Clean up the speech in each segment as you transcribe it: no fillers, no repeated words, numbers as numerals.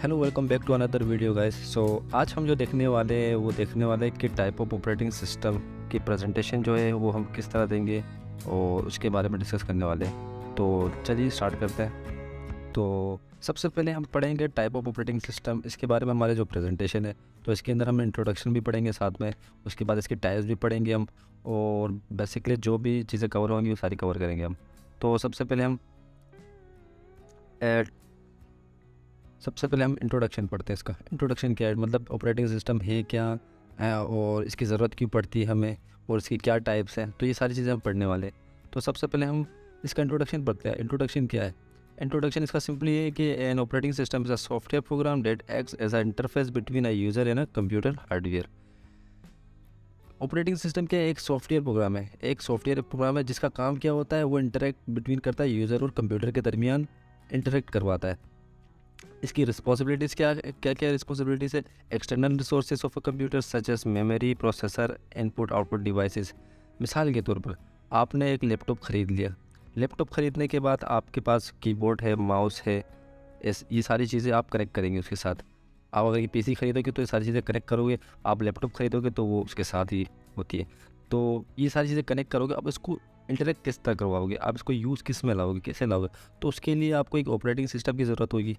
Hello welcome back to another video guys. So आज हम जो देखने वाले हैं वो देखने वाले हैं कि टाइप ऑफ ऑपरेटिंग सिस्टम की प्रेजेंटेशन जो है वो हम किस तरह देंगे और उसके बारे में डिस्कस करने वाले हैं। तो चलिए स्टार्ट करते हैं। तो सबसे पहले हम पढ़ेंगे टाइप ऑफ ऑपरेटिंग सिस्टम, इसके बारे में हमारे जो प्रेजेंटेशन है तो इसके अंदर हम इंट्रोडक्शन भी पढ़ेंगे साथ में, उसके बाद इसके टाइप्स भी पढ़ेंगे हम, और बेसिकली जो भी चीज़ें कवर होंगी वो सारी कवर करेंगे हम। तो सबसे पहले हम इंट्रोडक्शन पढ़ते हैं। इसका इंट्रोडक्शन क्या है, मतलब ऑपरेटिंग सिस्टम है क्या है और इसकी ज़रूरत क्यों पड़ती है हमें और इसकी क्या टाइप्स हैं, तो ये सारी चीज़ें हम पढ़ने वाले हैं। तो सबसे पहले हम इसका इंट्रोडक्शन पढ़ते हैं। इंट्रोडक्शन क्या है? इंट्रोडक्शन इसका सिंपली है कि an operating system is a software program that acts as a interface between a user and a computer hardware. Operating system क्या है? एक सॉफ्टवेयर प्रोग्राम है। एक सॉफ्टवेयर प्रोग्राम है जिसका काम क्या होता है, वो इंटरेक्ट बिटवीन करता है यूज़र और कंप्यूटर के दरमियान, इंटरेक्ट करवाता है। इसकी रिस्पॉन्सिबिलिटीज़ क्या रिस्पॉन्सिबिलिटीज़ है? External resources of a computer such as memory, processor, input output devices. मिसाल के तौर पर आपने एक लैपटॉप ख़रीद लिया। लैपटॉप ख़रीदने के बाद आपके पास कीबोर्ड है, माउस है, ये सारी चीज़ें आप कनेक्ट करेंगे उसके साथ। आप अगर ये पीसी ख़रीदोगे तो ये सारी चीज़ें कनेक्ट करोगे, आप लैपटॉप ख़रीदोगे तो वो उसके साथ ही होती है। तो ये सारी चीज़ें कनेक्ट करोगे, अब इसको इंटरेक्ट किस तरह करवाओगे, आप इसको यूज़ किस में लाओगे, कैसे लाओगे? तो उसके लिए आपको एक ऑपरेटिंग सिस्टम की ज़रूरत होगी।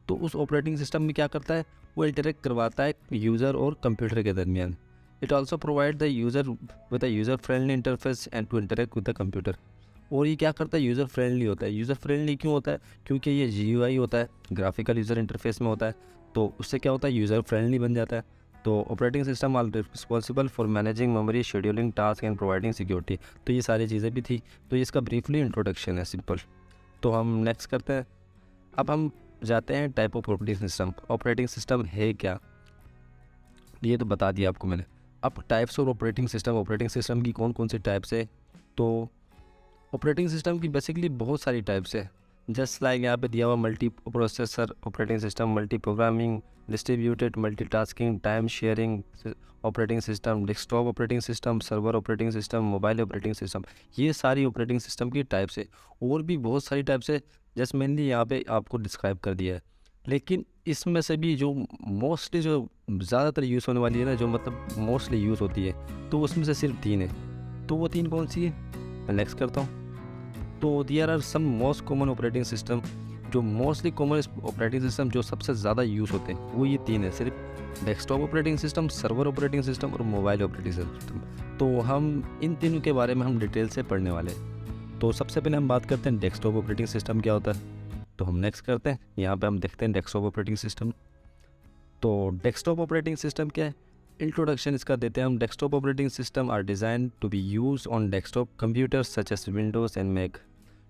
तो उस ऑपरेटिंग सिस्टम में क्या करता है, वो इंटरेक्ट करवाता है यूज़र और कंप्यूटर के दरमियान। It also provide the user with a user friendly interface and to interact with the computer. और ये क्या करता है, यूज़र फ्रेंडली होता है। यूज़र फ्रेंडली क्यों होता है? क्योंकि ये GUI होता है, ग्राफिकल यूज़र इंटरफेस में होता है, तो उससे क्या होता है, यूज़र फ्रेंडली बन जाता है। तो operating system are responsible for managing memory, scheduling task and providing security. तो ये सारी चीज़ें भी थी। तो ये इसका ब्रीफली इंट्रोडक्शन है, सिंपल। तो हम नेक्स्ट करते हैं। अब हम जाते हैं type of operating system. Operating system है क्या, ये तो बता दिया आपको मैंने। अब टाइप्स ऑफ ऑपरेटिंग सिस्टम की कौन कौन सी टाइप्स है? तो ऑपरेटिंग सिस्टम की बेसिकली बहुत सारी टाइप्स है। जस्ट लाइक यहाँ पे दिया हुआ multi processor operating system, multi programming, distributed multitasking, time sharing operating system, desktop operating system, server operating system, mobile operating system. ये सारी ऑपरेटिंग सिस्टम की टाइप्स है। और भी बहुत सारी टाइप्स है, जस्ट मेनली यहाँ पे आपको डिस्क्राइब कर दिया है। लेकिन इसमें से भी जो मोस्टली जो ज़्यादातर यूज़ होने वाली है ना, जो मतलब मोस्टली यूज़ होती है, तो उसमें से सिर्फ 3 है। तो वो 3 कौन सी है, मैं नेक्स्ट करता हूँ। तो there are some most common operating system, जो मोस्टली कॉमन ऑपरेटिंग सिस्टम जो सबसे ज़्यादा यूज़ होते हैं वो ये 3 है सिर्फ। Desktop operating system, server operating system और मोबाइल ऑपरेटिंग सिस्टम। तो हम इन तीनों के बारे में हम डिटेल से पढ़ने वाले हैं। तो सबसे पहले हम बात करते हैं डेस्कटॉप ऑपरेटिंग सिस्टम क्या होता है। तो हम नेक्स्ट करते हैं, यहाँ पे हम देखते हैं डेस्कटॉप ऑपरेटिंग सिस्टम। तो डेस्कटॉप ऑपरेटिंग सिस्टम क्या है, इंट्रोडक्शन इसका देते हैं हम। Desktop operating system are design to be use on desktop computers such as Windows and Mac.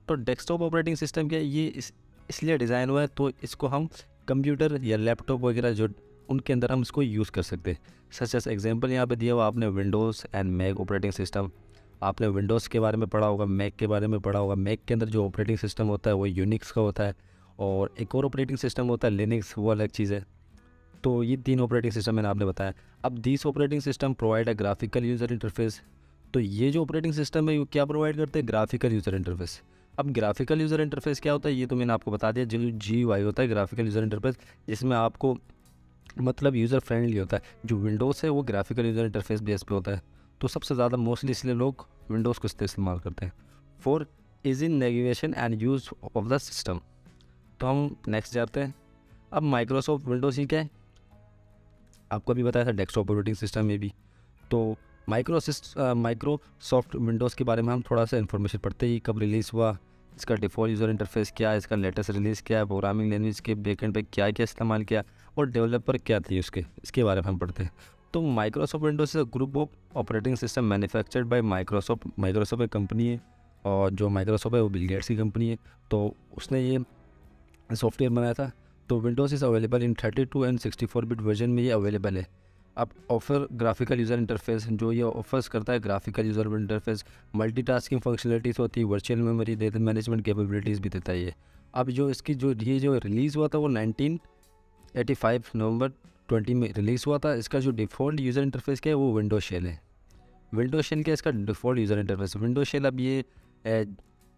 तो डेस्कटॉप ऑपरेटिंग सिस्टम क्या है, ये इसलिए डिज़ाइन हुआ है तो इसको हम कंप्यूटर या लैपटॉप वगैरह जो उनके अंदर हम इसको यूज़ कर सकते हैं। सच एस एग्जांपल यहाँ पे दिया हुआ आपने Windows and Mac operating system. आपने विंडोज़ के बारे में पढ़ा होगा, मैक के बारे में पढ़ा होगा। मैक के अंदर जो ऑपरेटिंग सिस्टम होता है वो यूनिक्स का होता है, और एक और ऑपरेटिंग सिस्टम होता है लिनक्स, वो अलग चीज़ है। तो ये 3 ऑपरेटिंग सिस्टम मैंने आपने बताया। अब this operating system provide a graphical user interface. तो ये जो ऑपरेटिंग सिस्टम है वो क्या प्रोवाइड करते हैं, ग्राफिकल यूज़र इंटरफेस। अब ग्राफिकल यूज़र इंटरफेस क्या होता है, ये तो मैंने आपको बता दिया। जो GUI होता है ग्राफिकल यूज़र इंटरफेस, जिसमें आपको मतलब यूज़र फ्रेंडली होता है। जो विंडोज़ है वो ग्राफिकल यूज़र इंटरफेस बेस पे होता है। तो सबसे ज़्यादा मोस्टली इसलिए लोग विंडोज़ को इस्तेमाल करते हैं for is in navigation and use of the system. तो हम नेक्स्ट जाते हैं। अब माइक्रोसॉफ्ट विंडोज़ ही क्या है, आपको अभी बताया था डेस्कटॉप ऑपरेटिंग सिस्टम में भी। तो माइक्रोसॉफ्ट विंडोज़ के बारे में हम थोड़ा सा इन्फॉर्मेशन पढ़ते ही, कब रिलीज़ हुआ, इसका डिफ़ॉल्ट यूज़र इंटरफेस क्या है, इसका लेटेस्ट रिलीज़ क्या है, प्रोग्रामिंग लैंग्वेज के बैकएंड पे क्या क्या इस्तेमाल किया, और डेवलपर क्या थी इसके बारे में हम पढ़ते हैं। तो Microsoft Windows is a group of operating system manufactured by Microsoft. Microsoft एक कंपनी है, और जो माइक्रोसॉफ्ट है वो बिल गेट्स की कंपनी है। तो उसने ये सॉफ्टवेयर बनाया था। तो Windows is available in 32 and 64 bit version में ये अवेलेबल है। अब ऑफर ग्राफिकल यूज़र इंटरफेस, जो ये ऑफर्स करता है graphical user interface, multitasking functionalities होती है, virtual memory, data management capabilities भी देता है ये। अब जो इसकी जो रिलीज़ हुआ था वो 1985 नवंबर 20 में रिलीज़ हुआ था। इसका जो डिफ़ॉल्ट यूज़र इंटरफेस क्या है वो विंडो शेल है। विंडो शेल क्या है, इसका default user interface window shell. अब ये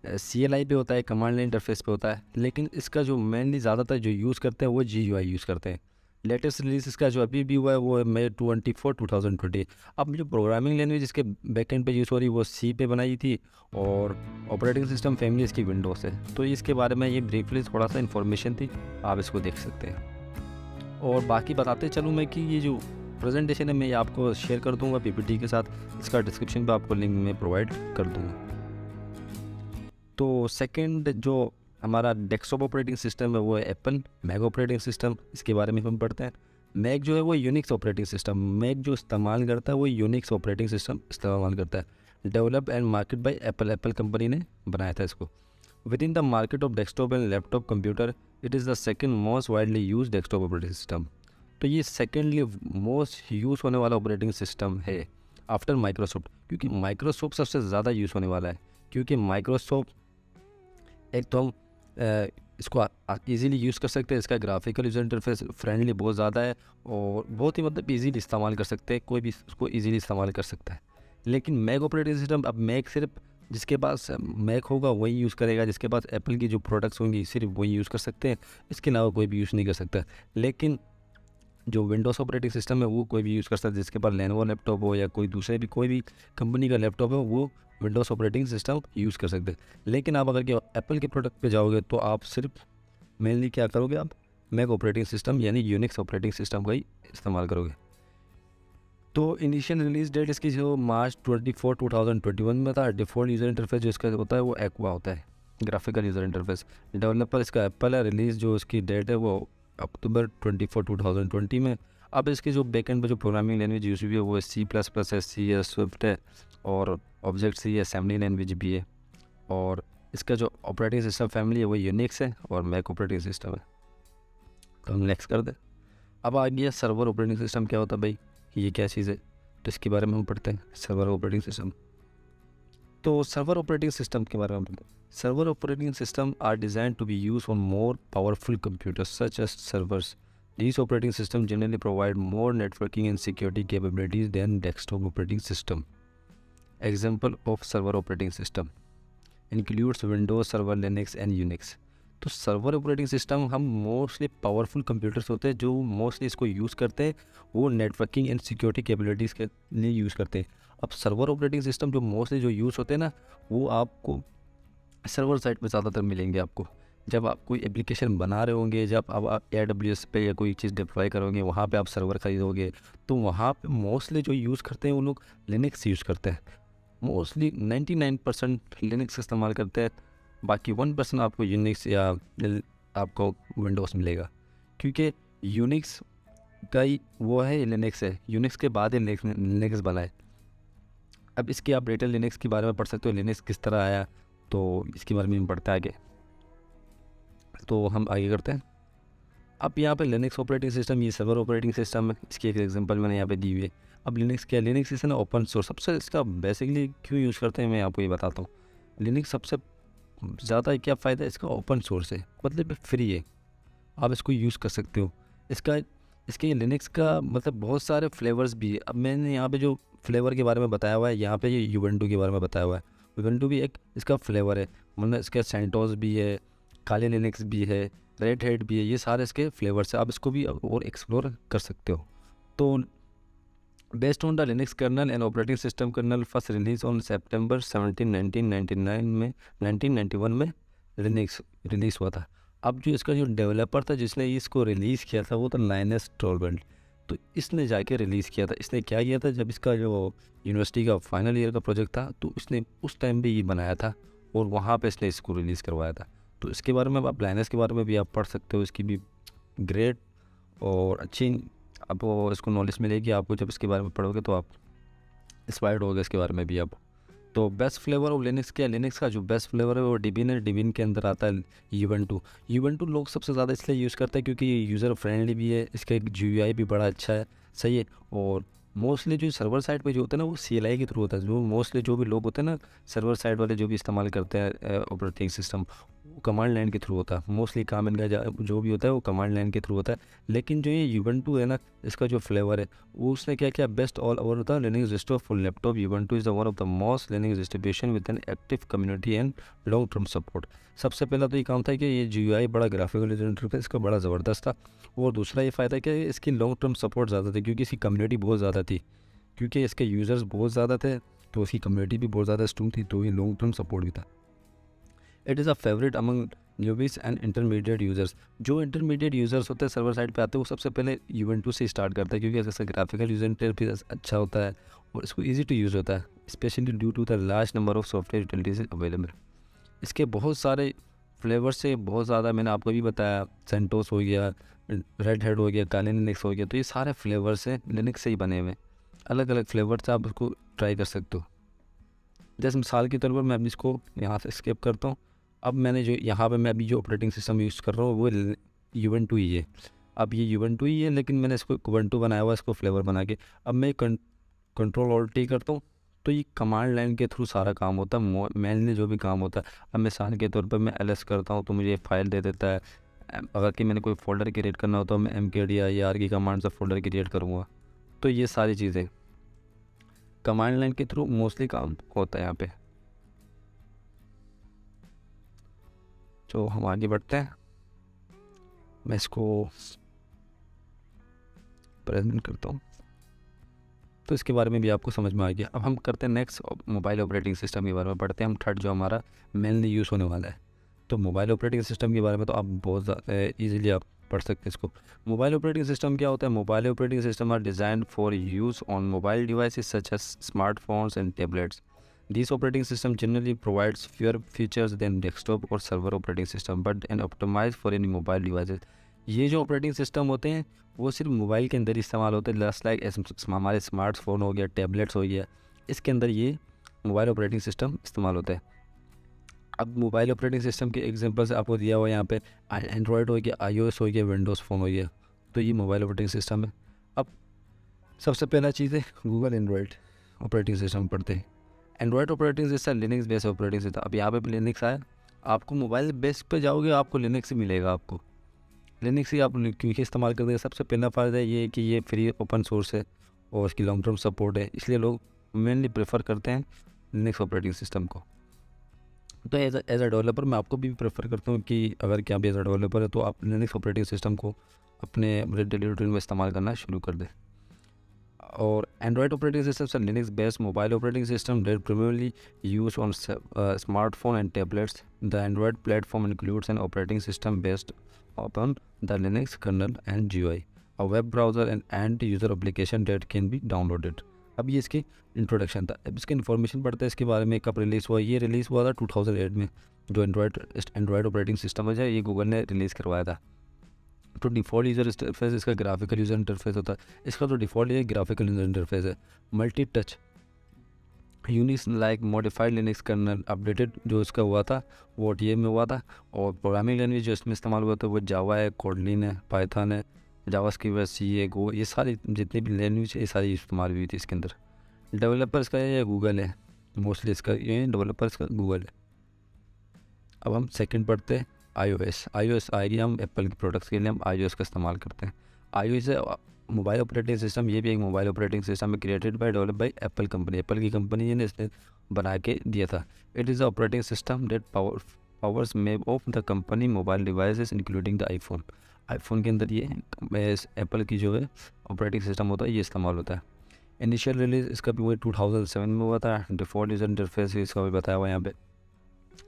CLI पे होता है, कमांड लाइन इंटरफेस पे होता है, लेकिन इसका जो मेनली ज़्यादातर जो यूज़ करते हैं वो GUI यूज़ करते हैं। लेटेस्ट रिलीज इसका जो अभी भी हुआ है वो है मई 24 2020। अब जो प्रोग्रामिंग लैंग्वेज इसके बैकएंड पे यूज़ हो रही है वो C पे बनाई थी, और ऑपरेटिंग सिस्टम फैमिली इसकी विंडोज़ है। तो इसके बारे में ये ब्रीफली थोड़ा सा इन्फॉर्मेशन थी, आप इसको देख सकते हैं। और बाकी बताते चलूँ मैं कि ये जो प्रेजेंटेशन है मैं ये आपको शेयर कर दूँगा PPT के साथ, इसका डिस्क्रिप्शन पे आपको लिंक में प्रोवाइड कर दूँगा। तो सेकंड जो हमारा डेस्कटॉप ऑपरेटिंग सिस्टम है वो है एप्पल मैक ऑपरेटिंग सिस्टम। इसके बारे में हम पढ़ते हैं। मैक जो है वो यूनिक्स ऑपरेटिंग सिस्टम, मैक जो इस्तेमाल करता है वो यूनिक्स ऑपरेटिंग सिस्टम इस्तेमाल करता है। Develop and market bye Apple, Apple company ने बनाया था इसको। With in the market of desktop and laptop computer it is the second most widely use desktop operating system. तो ये सेकेंडली मोस्ट यूज़ होने वाला ऑपरेटिंग सिस्टम है after Microsoft, क्योंकि माइक्रोसॉफ्ट सबसे ज़्यादा यूज़ होने वाला है। क्योंकि माइक्रोसॉफ्ट एक तो हम इसको ईज़िली यूज़ कर सकते हैं, इसका ग्राफिकल यूज़र इंटरफेस फ्रेंडली बहुत ज़्यादा है और बहुत ही मतलब ईज़िली इस्तेमाल कर सकते हैं, कोई भी उसको ईज़िली इस्तेमाल कर सकता है। लेकिन मैक ऑपरेटिंग सिस्टम, अब मैक सिर्फ जिसके पास मैक होगा वही यूज़ करेगा, जिसके पास एप्पल की जो प्रोडक्ट्स होंगी सिर्फ वही यूज़ कर सकते हैं, इसके अलावा कोई भी यूज़ नहीं कर सकता। लेकिन जो विंडोज़ ऑपरेटिंग सिस्टम है वो कोई भी यूज़ कर सकता है, जिसके पास लेनोवो लैपटॉप हो या कोई दूसरे भी कोई भी कंपनी का लैपटॉप है वो विंडोज़ ऑपरेटिंग सिस्टम यूज़ कर सकते हैं। लेकिन आप अगर एप्पल के प्रोडक्ट पे जाओगे तो आप सिर्फ मेनली क्या करोगे, आप मैक ऑपरेटिंग सिस्टम यानी यूनिक्स ऑपरेटिंग सिस्टम का ही इस्तेमाल करोगे। तो इनिशियल रिलीज डेट इसकी जो मार्च 24 2021 में था। डिफ़ॉल्ट यूज़र इंटरफेस जो इसका होता है वो एक्वा होता है, ग्राफिकल यूज़र इंटरफेस। डेवलपर इसका एप्पल है। रिलीज़ जो इसकी डेट है वो अक्टूबर 24 2020 में। अब इसके जो बैकएंड पर जो प्रोग्रामिंग लैंग्वेज यूज़ हुई है वो C++ है, C है, स्विफ्ट है और ऑब्जेक्ट सी है, असेंबली लैंग्वेज भी है। और इसका जो ऑपरेटिंग सिस्टम फैमिली है वो यूनिक्स है और मैक ऑपरेटिंग सिस्टम है। तो हम नेक्स्ट कर दें। अब आ गया सर्वर ऑपरेटिंग सिस्टम। क्या होता है भाई, ये क्या चीज़ है, तो इसके बारे में हम पढ़ते हैं। सर्वर ऑपरेटिंग सिस्टम, तो सर्वर ऑपरेटिंग सिस्टम के बारे में पढ़ते हैं। Server operating system are design to be use on more powerful computers such as servers. These operating systems generally provide more networking and security capabilities than desktop operating system. Example of server operating system includes Windows Server, Linux and Unix. तो server operating system हम mostly powerful computers होते हैं जो mostly इसको use करते हैं, वो networking and security capabilities के लिए यूज़ करते हैं। अब सर्वर ऑपरेटिंग सिस्टम जो मोस्टली जो यूज़ होते हैं ना, वो आपको सर्वर साइड पे ज़्यादातर मिलेंगे आपको। जब आप कोई एप्लीकेशन बना रहे होंगे, जब आप AWS पे या कोई चीज़ डिप्लॉय करोगे, वहाँ पे आप सर्वर खरीदोगे, तो वहाँ पे मोस्टली जो यूज़ करते हैं वो लोग लिनक्स यूज़ करते हैं। मोस्टली 99% लिनक्स इस्तेमाल करते हैं, बाकी 1% आपको यूनिक्स या आपको विंडोज़ मिलेगा, क्योंकि यूनिक्स का ही वो है, लिनक्स है, यूनिक्स के बाद ही लिनक्स बना है। अब इसके आप रेटल लिनक्स के बारे में पढ़ सकते हो, लिनक्स किस तरह आया, तो इसके बारे में हम पढ़ते हैं आगे। तो हम आगे करते हैं। अब यहाँ पे लिनक्स ऑपरेटिंग सिस्टम, ये सर्वर ऑपरेटिंग सिस्टम है, इसकी एक एग्जांपल मैंने यहाँ पे दी हुई है। अब लिनक्स क्या, लिनक्स इस ना ओपन सोर्स, सबसे इसका बेसिकली क्यों यूज़ करते हैं मैं आपको ये बताता हूँ। लिनक्स सबसे ज़्यादा क्या फ़ायदा है इसका, ओपन सोर्स है, मतलब फ्री है, आप इसको यूज़ कर सकते हो। इसके लिनक्स का मतलब बहुत सारे फ्लेवर्स भी है। अब मैंने यहाँ पे जो फ्लेवर के बारे में बताया हुआ है, यहाँ पे ये यूवेंटू के बारे में बताया हुआ है। यूवेंटू भी एक इसका फ्लेवर है, मतलब इसका सेंटोस भी है, काली लिनक्स भी है, रेड हैट भी है, ये सारे इसके फ्लेवर्स है, आप इसको भी और एक्सप्लोर कर सकते हो। तो based on the Linux kernel and operating system kernel first release on September 17 1999 में 1991 में लिनक्स रिलीज़ हुआ था। अब जो इसका जो डेवलपर था जिसने इसको रिलीज़ किया था वो था लाइनस टॉरवेल्ड। तो इसने जाके रिलीज़ किया था। इसने क्या किया था, जब इसका जो यूनिवर्सिटी का फाइनल ईयर का प्रोजेक्ट था तो इसने उस टाइम भी ये बनाया था और वहाँ पे इसने इसको रिलीज़ करवाया था। तो इसके बारे में आप लाइनस के बारे में भी आप पढ़ सकते हो, इसकी भी ग्रेट और अच्छी आपको इसको नॉलेज मिलेगी आपको। जब इसके बारे में पढ़ोगे तो आप इंस्पायर्ड होगे इसके बारे में भी आप। तो बेस्ट फ्लेवर ऑफ लिनक्स क्या है, लिनक्स का जो बेस्ट फ्लेवर है वो डिबिन है। डिबिन के अंदर आता है यूवेंटू। यूवेंटू लोग सबसे ज़्यादा इसलिए यूज़ करते हैं क्योंकि ये यूज़र फ्रेंडली भी है, इसका एक GUI भी बड़ा अच्छा है, सही है। और मोस्टली जो सर्वर साइड पे जो होता है ना वो CLI के थ्रू होता है। जो मोस्टली जो भी लोग होते हैं ना सर्वर साइड वाले जो भी इस्तेमाल करते हैं ऑपरेटिंग सिस्टम, कमांड लाइन के थ्रू होता है। मोस्टली काम इनका जो भी होता है वो कमांड लाइन के थ्रू होता है। लेकिन जो ये यूबंटू है ना, इसका जो फ्लेवर है वो उसने क्या किया, बेस्ट ऑल ओवर होता है Linux distro for laptop. Ubuntu is the one of the most Linux distribution with an active community and long term support. सबसे पहला तो ये काम था कि ये GUI बड़ा ग्राफिकल इंटरफेस इसका बड़ा ज़बरदस्त था, और दूसरा ये फ़ायदा कि इसकी लॉन्ग टर्म सपोर्ट ज़्यादा थी, क्योंकि इसकी कम्युनिटी बहुत ज़्यादा थी, क्योंकि इसके यूज़र्स बहुत ज़्यादा थे, तो इसकी कम्युनिटी भी बहुत ज़्यादा स्ट्रॉन्ग थी, तो ये लॉन्ग टर्म सपोर्ट भी था। It is a favourite among newbies and intermediate users. जो इंटरमीडिएट यूज़र्स होते हैं सर्वर साइड पे आते हैं, वो सबसे पहले यूवेंटू से स्टार्ट करता है, क्योंकि इसका ग्राफिकल यूज़र इंटरफेस अच्छा होता है और इसको ईजी टू यूज़ होता है, specially due to the large number of software utilities available. इसके बहुत सारे फ्लेवर्स से बहुत ज़्यादा, मैंने आपको भी बताया, सेंटोस हो गया, रेड हेड हो गया, काली लिनक्स हो गया, तो ये सारे फ्लेवर्स हैं लिनक्स से ही बने हुए। अलग अलग फ्लेवर से आप उसको ट्राई कर सकते हो। जैसे मिसाल के तौर पर मैं अभी इसको यहाँ से स्किप करता हूँ। अब मैंने जो यहाँ पे मैं अभी जो ऑपरेटिंग सिस्टम यूज़ कर रहा हूँ वो यूवेंटू ही है। अब ये यूवेंटू ही है, लेकिन मैंने इसको कुवेंटू बनाया हुआ, इसको फ्लेवर बना के। अब मैं कंट्रोल ऑल्ट टी करता हूँ, तो ये कमांड लाइन के थ्रू सारा काम होता है, मेनली जो भी काम होता है। अब मिसाल के तौर पर मैं ls करता हूँ तो मुझे फाइल दे देता है। अगर कि मैंने कोई फ़ोल्डर क्रिएट करना हो तो मैं mkdir या AR की कमांड से फ़ोल्डर क्रिएट करूँगा। तो ये सारी चीज़ें कमांड लाइन के थ्रू मोस्टली काम होता है यहाँ पे। तो हम आगे बढ़ते हैं, मैं इसको प्रेजेंट करता हूँ, तो इसके बारे में भी आपको समझ में आ गया। अब हम करते हैं नेक्स्ट मोबाइल ऑपरेटिंग सिस्टम के बारे में पढ़ते हैं हम, थर्ड जो हमारा मेनली यूज़ होने वाला है। तो मोबाइल ऑपरेटिंग सिस्टम के बारे में तो आप बहुत ज़्यादा ईजिली आप पढ़ सकते हैं इसको। मोबाइल ऑपरेटिंग सिस्टम क्या होता है? Mobile operating system are designed for use on mobile devices such as smartphones and tablets. This operating system generally provides fewer features than desktop or server operating system, but and optimized for any mobile devices. ये जो operating system होते हैं वो सिर्फ mobile के अंदर ही इस्तेमाल होते हैं, जस्ट लाइक हमारे स्मार्टफोन हो गया, टैबलेट्स हो गया, इसके अंदर ये मोबाइल ऑपरेटिंग सिस्टम इस्तेमाल होता है। अब मोबाइल ऑपरेटिंग सिस्टम के एग्जांपल्स आपको दिया हुआ है यहाँ पे, एंड्रॉयड हो गया, iOS हो गया, विंडोज़ फ़ोन हो गया, तो ये मोबाइल ऑपरेटिंग सिस्टम है। अब सबसे पहला चीज़ है गूगल एंड्रॉयड ऑपरेटिंग सिस्टम पढ़ते हैं। Android operating system Linux based operating system. अब यहाँ पे लिनक्स आया, आपको मोबाइल बेस पे जाओगे आपको लिनक्स ही मिलेगा, आपको लिनक्स ही आप क्योंकि इस्तेमाल करते हैं। सबसे पहला फ़ायदा ये है कि ये फ्री ओपन सोर्स है और इसकी लॉन्ग टर्म सपोर्ट है, इसलिए लोग मेनली प्रेफर करते हैं लिनक्स ऑपरेटिंग सिस्टम को। तो एज अ डेवलपर मैं आपको भी प्रेफर करता हूँ कि अगर क्या भी एज अ डेवलपर है तो आप लिनक्स ऑपरेटिंग सिस्टम को अपने डेली रूटीन में इस्तेमाल करना शुरू कर दें। और Android operating system Linux based mobile operating system that primarily used on smartphone and tablets. The Android platform includes an operating system based upon the Linux kernel and GUI, a web browser and user application that can be downloaded. अब ये इसकी introduction था। अब इसकी information पढ़ते हैं इसके बारे में, कब रिलीज़ हुआ। ये रिलीज़ हुआ था 2008 में। जो एंड्रॉयड ऑपरेटिंग सिस्टम है ये गूगल ने रिलीज़ करवाया था। तो डिफ़ॉल्ट यूज़र इंटरफेस इसका ग्राफिकल यूज़र इंटरफेस होता है। इसका तो डिफ़ॉल्ट ये ग्राफिकल यूज़र इंटरफेस है। Multi touch Unix like modified Linux kernel updated जो इसका हुआ था वो OTA में हुआ था। और प्रोग्रामिंग लैंग्वेज जो इसमें इस्तेमाल हुआ था वो जावा है, कोटलिन है, पाइथन है, जावास्क्रिप्ट है, C है, गो, ये सारी जितनी भी लैंग्वेज है ये सारी इस्तेमाल हुई थी इसके अंदर। डेवलपर इसका ये गूगल है, मोस्टली इसका ये डेवलपर इसका गूगल है। अब हम सेकंड पढ़ते हैं iOS आएगी, हम एप्पल के प्रोडक्ट्स के लिए हम iOS का इस्तेमाल करते हैं। iOS है मोबाइल ऑपरेटिंग सिस्टम, ये भी एक मोबाइल ऑपरेटिंग सिस्टम है created by develop by Apple company. Apple की कंपनी ने इसने बना के दिया था। It is a operating system that powers made of the company mobile devices including the iPhone के अंदर ये एप्पल की जो है ऑपरेटिंग सिस्टम होता है ये इस्तेमाल होता है। इनिशियल रिलीज़ इसका भी वही 2007 में हुआ था। डिफ़ॉल्ट यूज़र इंटरफेस इसका भी बताया हुआ यहाँ पे।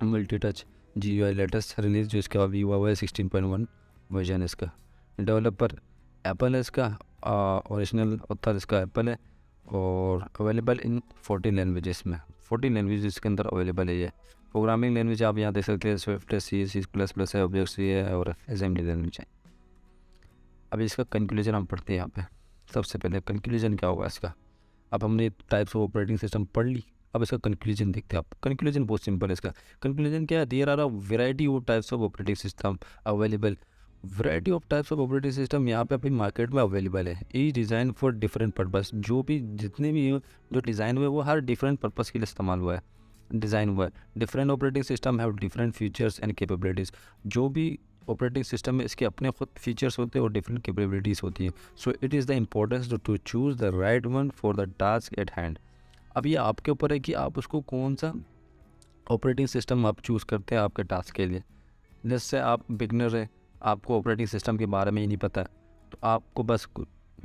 Multi touch GUI latest release जो इसका अभी हुआ है 16.1 वर्जन इसका। डेवलपर एप्पल है इसका, ओरिजिनल ऑथर इसका एप्पल है और अवेलेबल इन 14 लैंग्वेजेस में। 14 लैंग्वेज इसके अंदर अवेलेबल है ये। प्रोग्रामिंग लैंग्वेज आप यहाँ देख सकते हैं, स्विफ्ट है, C++ है, ऑब्जेक्ट है और असेंबली लैंग्वेज है। अब इसका कंक्लूजन हम पढ़ते हैं यहाँ पे। सबसे पहले कंक्लूजन क्या होगा इसका। अब हमने टाइप्स ऑफ ऑपरेटिंग सिस्टम पढ़ ली, अब इसका कंक्लूजन देखते हैं आप। कंक्लूजन बहुत सिंपल है इसका। कंक्लूजन क्या है? There are a variety of types of operating system available. Variety of types of operating system यहाँ पे अभी मार्केट में अवेलेबल है। Each design for different purpose. जो भी जितने भी जो डिज़ाइन हुए वो हर डिफरेंट पर्पस के लिए इस्तेमाल हुआ है। डिज़ाइन हुआ है। Different operating system have different features and capabilities. जो भी ऑपरेटिंग सिस्टम में इसके अपने खुद फीचर्स होते हैं और डिफरेंट कैपेबिलिटीज़ होती हैं। So it is the importance to choose the right one for the task at hand. अब ये आपके ऊपर है कि आप उसको कौन सा ऑपरेटिंग सिस्टम आप चूज़ करते हैं आपके टास्क के लिए। जैसे आप बिगनर हैं, आपको ऑपरेटिंग सिस्टम के बारे में ही नहीं पता है, तो आपको बस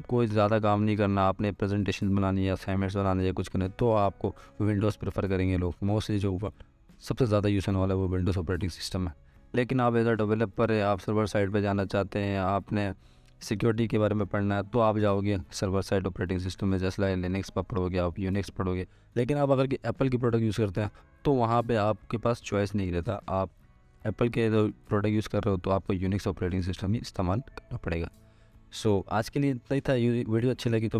कोई ज़्यादा काम नहीं करना, आपने प्रेजेंटेशन बनानी है, असाइनमेंट्स बनाने या कुछ करना है, तो आपको विंडोज़ प्रेफर करेंगे लोग। मोस्टली जो सबसे ज़्यादा यूज़ होने वाला है वो विंडोज़ ऑपरेटिंग सिस्टम है। लेकिन आप एज अ डेवलपर है, आप सर्वर साइड पे जाना चाहते हैं, आपने सिक्योरिटी के बारे में पढ़ना है, तो आप जाओगे सर्वर साइड ऑपरेटिंग सिस्टम में, जैसे लाइक लिनक्स पर पढ़ोगे, आप यूनिक्स पढ़ोगे। लेकिन आप अगर एप्पल की प्रोडक्ट यूज़ करते हैं तो वहाँ पे आपके पास चॉइस नहीं रहता। आप एप्पल के जो प्रोडक्ट यूज़ कर रहे हो तो आपको यूनिक्स ऑपरेटिंग सिस्टम ही इस्तेमाल करना पड़ेगा। सो आज के लिए इतना ही था। ये वीडियो अच्छी लगी तो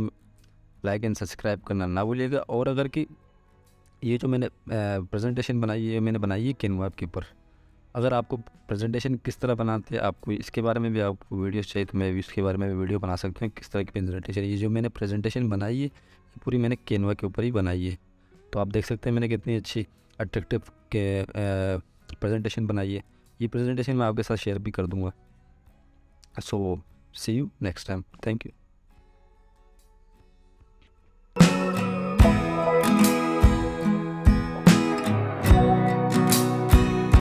लाइक एंड सब्सक्राइब करना ना भूलिएगा। और अगर कि ये जो मैंने प्रेजेंटेशन बनाई है, मैंने बनाई है कैनवा के ऊपर। अगर आपको प्रेजेंटेशन किस तरह बनाते हैं, आपको इसके बारे में भी आपको वीडियोस चाहिए तो मैं भी इसके बारे में भी वीडियो बना सकता हूँ, किस तरह की प्रेजेंटेशन। ये जो मैंने प्रेजेंटेशन बनाई है पूरी मैंने कैनवा के ऊपर ही बनाई है। तो आप देख सकते हैं मैंने कितनी अच्छी अट्रैक्टिव के प्रेजेंटेशन बनाई है। ये प्रेजेंटेशन मैं आपके साथ शेयर भी कर दूँगा। So see you next time. Thank you.